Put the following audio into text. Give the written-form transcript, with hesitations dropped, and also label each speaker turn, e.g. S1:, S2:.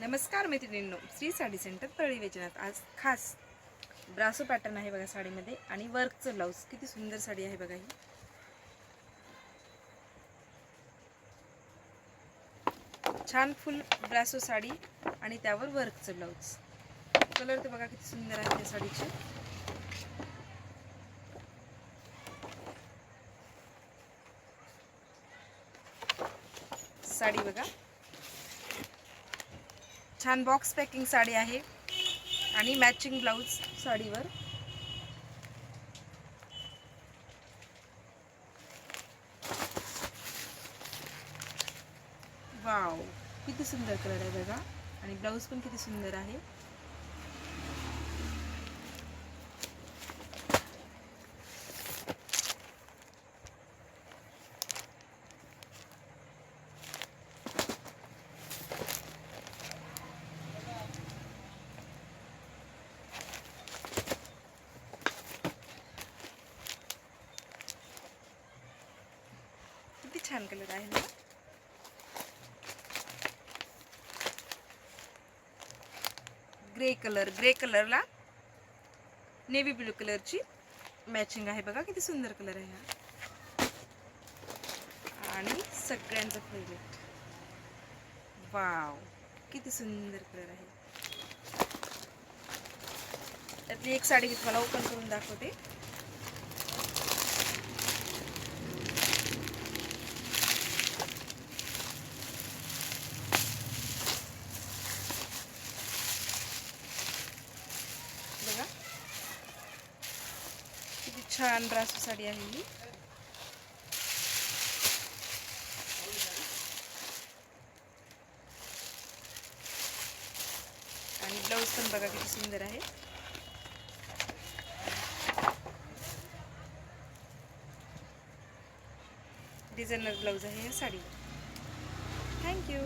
S1: नमस्कार मैत्रिणींनो, श्री साडी सेंटर तळी वेचनात आज खास ब्रासो पॅटर्न आहे बघा साडीमध्ये आणि वर्कचं ब्लाऊज. किती सुंदर साडी आहे बघा ही. छान फुल ब्रासो साडी आणि त्यावर वर्कचं ब्लाऊज. कलर तर बघा किती सुंदर आहे त्या साडीचे. साडी बघा, छान बॉक्स पॅकिंग साडी आहे आणि मॅचिंग ब्लाऊज साडीवर. वाव, किती सुंदर कलर आहे बघा आणि ब्लाऊज पण किती सुंदर आहे. किती छान कलर आहे ना. ग्रे कलरला नेव्ही ब्लू कलरची मॅचिंग आहे बघा. किती सुंदर कलर आहे हा आणि सगळ्यांचा फेवरेट. वाव, किती सुंदर कलर आहे. त्यातली एक साडी मी तुम्हाला ओपन करून दाखवते. बघा किती छान ब्रासो साडी आहे ही. आणि ब्लाऊज पण बघा किती सुंदर आहे. डिझायनर ब्लाऊज आहे या साडीवर. थँक्यू.